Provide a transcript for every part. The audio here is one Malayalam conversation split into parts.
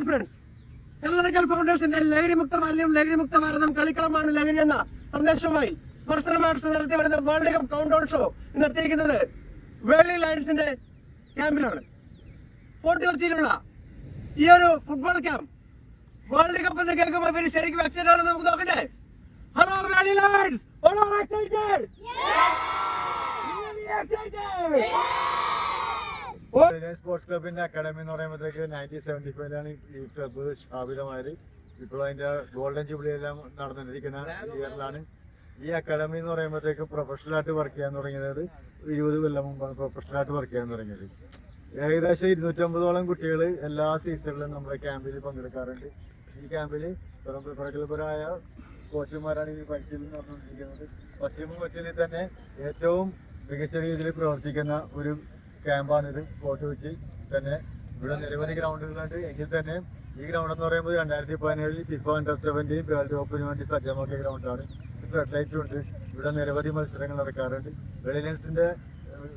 ഫ്രണ്ട്സ്, കല്ലറക്കൽ ഫൗണ്ടേഷന്റെ ലഹരിമുക്ത ബാല്യം ലഹരിമുക്ത ഭാരതം കളിക്കളമാണ് ലഹരി എന്ന സന്ദേശവുമായി സ്പർശനം ആർട്സ് നടത്തി വരുന്ന world cup count down show ഇന്ന് എത്തിയിരിക്കുന്നത് വേളി ലയൺസിന്റെ ക്യാമ്പിലാണ്. ഫോർട്ട് കൊച്ചിയിലുള്ള ഈ ഒരു ഫുട്ബോൾ ക്യാമ്പ് വേൾഡ് കപ്പ് എന്ന് കേൾക്കുമ്പോൾ ഇവര് ശരിക്കും എക്സൈറ്റഡ് ആണെന്ന് നമുക്ക് നോക്കട്ടെ. Hello Veli lions, all are excited? Sports ക്ലബിന്റെ അക്കാഡമി എന്ന് പറയുമ്പോഴത്തേക്ക് 1975 ഈ ക്ലബ്ബ് സ്ഥാപിതമായത്. ഇപ്പോൾ അതിന്റെ ഗോൾഡൻ ജൂബിലി എല്ലാം നടന്നിരിക്കുന്ന ഇയറിലാണ്. ഈ അക്കാഡമി എന്ന് പറയുമ്പോഴത്തേക്ക് പ്രൊഫഷണലായിട്ട് വർക്ക് ചെയ്യാൻ തുടങ്ങിയത് 20 കൊല്ലം മുമ്പാണ് പ്രൊഫഷണലായിട്ട് വർക്ക് ചെയ്യാൻ തുടങ്ങിയത്. ഏകദേശം 250ഓളം കുട്ടികൾ എല്ലാ സീസണിലും നമ്മുടെ ക്യാമ്പിൽ പങ്കെടുക്കാറുണ്ട്. ഈ ക്യാമ്പിൽ പ്രഗത്ഭരായ കോച്ചുമാരാണ് ഈ പരിശീലനം നടന്നുകൊണ്ടിരിക്കുന്നത്. പശ്ചിമ കൊച്ചിയിൽ തന്നെ ഏറ്റവും മികച്ച രീതിയിൽ പ്രവർത്തിക്കുന്ന ഒരു ക്യാമ്പാണിത്. ഫോർട്ട് കൊച്ചി തന്നെ ഇവിടെ നിരവധി ഗ്രൗണ്ടുകളുണ്ട്. എങ്കിൽ തന്നെ ഈ ഗ്രൗണ്ട് എന്ന് പറയുമ്പോൾ 2017 ഫിഫ അണ്ടർ-17 വേൾഡ് കപ്പിന് വേണ്ടി സജ്ജമാക്കിയ ഗ്രൗണ്ടാണ്. ഫ്ലഡ് ലൈറ്റും ഉണ്ട്. ഇവിടെ നിരവധി മത്സരങ്ങൾ നടക്കാറുണ്ട്. വെളിലൻസിന്റെ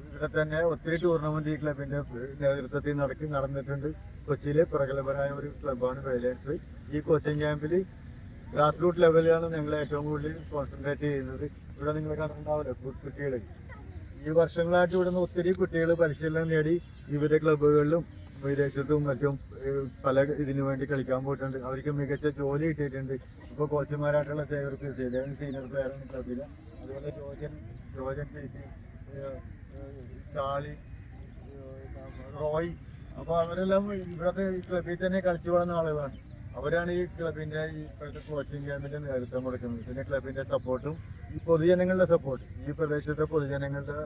ഇവിടെ തന്നെ ഒത്തിരി ടൂർണമെന്റ് ഈ ക്ലബിന്റെ നേതൃത്വത്തിൽ നടന്നിട്ടുണ്ട്. കൊച്ചിയിലെ പ്രഗത്ഭരായ ഒരു ക്ലബ്ബാണ് വെളിലൻസ്. ഈ കോച്ചിങ് ക്യാമ്പിൽ ഗ്രാസ് റൂട്ട് ലെവലിലാണ് ഞങ്ങൾ ഏറ്റവും കൂടുതൽ കോൺസെൻട്രേറ്റ് ചെയ്യുന്നത്. ഇവിടെ നിങ്ങൾ കണ്ടിട്ടുണ്ടാവില്ല കുട്ടികൾ ഈ വർഷങ്ങളായിട്ട് ഇവിടുന്ന് ഒത്തിരി കുട്ടികൾ പരിശീലനം നേടി വിവിധ ക്ലബ്ബുകളിലും വിദേശത്തും മറ്റും പല ഇതിനു വേണ്ടി കളിക്കാൻ പോയിട്ടുണ്ട്. അവർക്ക് മികച്ച ജോലി കിട്ടിയിട്ടുണ്ട്. ഇപ്പോൾ കോച്ചുമാരായിട്ടുള്ള സീനിയർ പ്ലെയറാണ് ക്ലബിൽ. അതുപോലെ ജോജൻ ചാളി, റോയ്, അപ്പോൾ അവരെല്ലാം ഇവിടുത്തെ ക്ലബിൽ തന്നെ കളിച്ചു വളർന്ന ആളുകളാണ്. അവരാണ് ഈ ക്ലബിന്റെ ഈ ഇപ്പോഴത്തെ കോച്ചിങ് ക്യാമ്പിന്റെ നേതൃത്വം കൊടുക്കുന്നത്. പിന്നെ ക്ലബിന്റെ സപ്പോർട്ടും ഈ പൊതുജനങ്ങളുടെ സപ്പോർട്ട്, ഈ പ്രദേശത്തെ പൊതുജനങ്ങളുടെ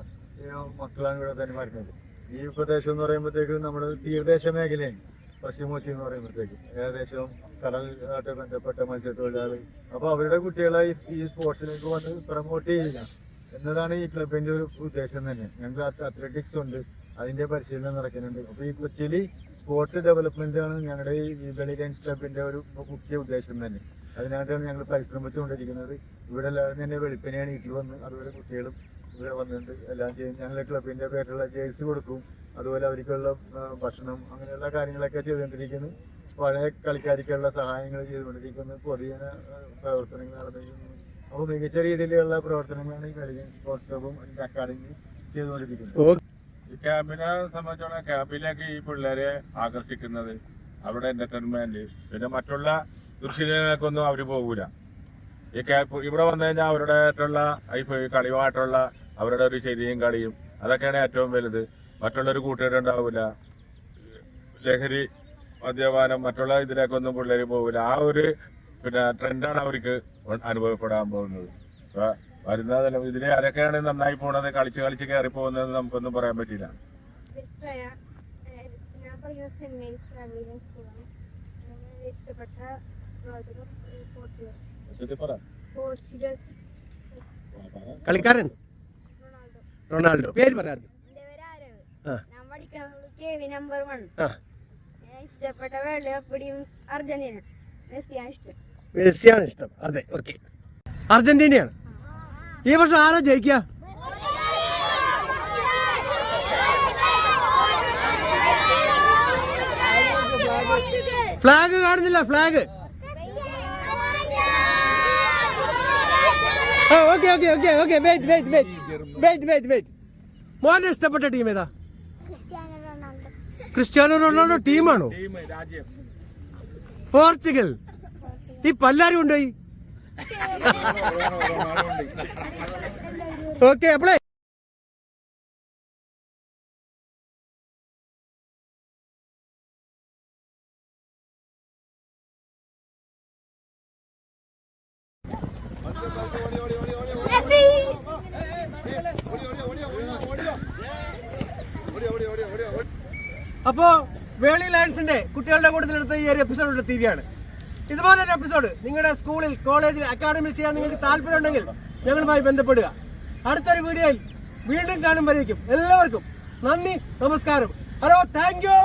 മക്കളാണ് ഇവിടെ തന്നെ വരുന്നത്. ഈ പ്രദേശം എന്ന് പറയുമ്പോഴത്തേക്ക് നമ്മുടെ തീരദേശ മേഖലയാണ് പശ്ചിമ കൊച്ചി എന്ന് പറയുമ്പോഴത്തേക്കും. ഏകദേശം കടലായിട്ട് ബന്ധപ്പെട്ട മത്സ്യത്തൊഴിലാളി. അപ്പോൾ അവരുടെ കുട്ടികളെ ഈ സ്പോർട്സിലേക്ക് വന്ന് പ്രൊമോട്ട് ചെയ്യുക എന്നതാണ് ഈ ക്ലബിന്റെ ഒരു ഉദ്ദേശം തന്നെ. ഞങ്ങൾ അത്ലറ്റിക്സ് ഉണ്ട്, അതിന്റെ പരിശീലനം നടക്കുന്നുണ്ട്. അപ്പോൾ ഈ കൊച്ചിയിൽ സ്പോർട്സ് ഡെവലപ്മെന്റ് ആണ് ഞങ്ങളുടെ ഈ വെളി ലയൺസ് ക്ലബിന്റെ ഒരു മുഖ്യ ഉദ്ദേശം തന്നെ. അതിനായിട്ടാണ് ഞങ്ങൾ പരിശ്രമിച്ചുകൊണ്ടിരിക്കുന്നത്. ഇവിടെ എല്ലാവരും തന്നെ വെളുപ്പിനെയാണ് വീട്ടിൽ വന്ന് അതുപോലെ കുട്ടികളും ഇവിടെ വന്നിട്ടുണ്ട്. എല്ലാം ചെയ്യും. ഞങ്ങൾ ക്ലബിന്റെ പേരുള്ള ജേഴ്സി കൊടുക്കും. അതുപോലെ അവർക്കുള്ള ഭക്ഷണം അങ്ങനെയുള്ള കാര്യങ്ങളൊക്കെ ചെയ്തുകൊണ്ടിരിക്കുന്നു. പഴയ കളിക്കാർക്കുള്ള സഹായങ്ങൾ ചെയ്തുകൊണ്ടിരിക്കുന്നു. പൊതുജന പ്രവർത്തനങ്ങൾ നടന്നിരിക്കുന്നു. അപ്പോൾ മികച്ച രീതിയിലുള്ള പ്രവർത്തനങ്ങളാണ് ഈ വെളി ലയൺസ് സ്പോർട്സ് ക്ലബും അക്കാഡമി ചെയ്തുകൊണ്ടിരിക്കുന്നത്. ഈ ക്യാമ്പിനെ സംബന്ധിച്ചോളം ക്യാമ്പിലേക്ക് ഈ പിള്ളേരെ ആകർഷിക്കുന്നത് അവരുടെ എന്റർടൈൻമെന്റ്, പിന്നെ മറ്റുള്ള ദൃശ്യങ്ങൾക്കൊന്നും അവർ പോകൂല. ഈ ക്യാമ്പ് ഇവിടെ വന്നു കഴിഞ്ഞാൽ അവരുടെ ആയിട്ടുള്ള കളിയുമായിട്ടുള്ള അവരുടെ ഒരു ശരിയും കളിയും അതൊക്കെയാണ് ഏറ്റവും വലുത്. മറ്റുള്ളൊരു കൂട്ടുകാരുണ്ടാവില്ല. ലഹരി മദ്യപാനം മറ്റുള്ള ഇതിലേക്കൊന്നും പിള്ളേർ പോകില്ല. ആ ഒരു ട്രെൻഡാണ് അവർക്ക് അനുഭവപ്പെടാൻ പോകുന്നത്. വരുന്നതല്ല ഇതിനെ ആരൊക്കെയാണ് നന്നായി പോണത്, കളിച്ച് കയറി പോകുന്നത് നമുക്കൊന്നും പറയാൻ പറ്റില്ല. കളിക്കാരൻ റൊണാൾഡോ. പേര് പറയാതെ. ഇഷ്ടപ്പെട്ട വേൾഡ് കപ്പിടിയും അർജന്റീന. മെസ്സിയാണ് ഇഷ്ടം. അതെ, ഓക്കെ. അർജന്റീനയാണ്. ഈ വർഷം ആരാ ജയിക്കുക? ഫ്ലാഗ് കാണുന്നില്ല. ഫ്ലാഗ് മോനെ ഇഷ്ടപ്പെട്ട ടീം ഏതാ? ക്രിസ്ത്യാനോ റൊണാൾഡോ ടീമാണോ? പോർച്ചുഗൽ. ഈ പല്ലാരും കൊണ്ടുപോയി. ഓക്കെ. അപ്പളേ അപ്പോ വേളി ലയൺസിന്റെ കുട്ടികളുടെ കൂട്ടത്തിലെടുത്ത ഈ ഒരു എപ്പിസോഡ് എത്തിയിരിക്കുകയാണ്. ഇതുപോലൊരു എപ്പിസോഡ് നിങ്ങളുടെ സ്കൂളിൽ, കോളേജിൽ, അക്കാഡമിയിൽ ചെയ്യാൻ നിങ്ങൾക്ക് താല്പര്യമുണ്ടെങ്കിൽ ഞങ്ങളുമായി ബന്ധപ്പെടുക. അടുത്തൊരു വീഡിയോയിൽ വീണ്ടും കാണുമ്പോഴേക്കും എല്ലാവർക്കും നന്ദി, നമസ്കാരം. Hello, thank you.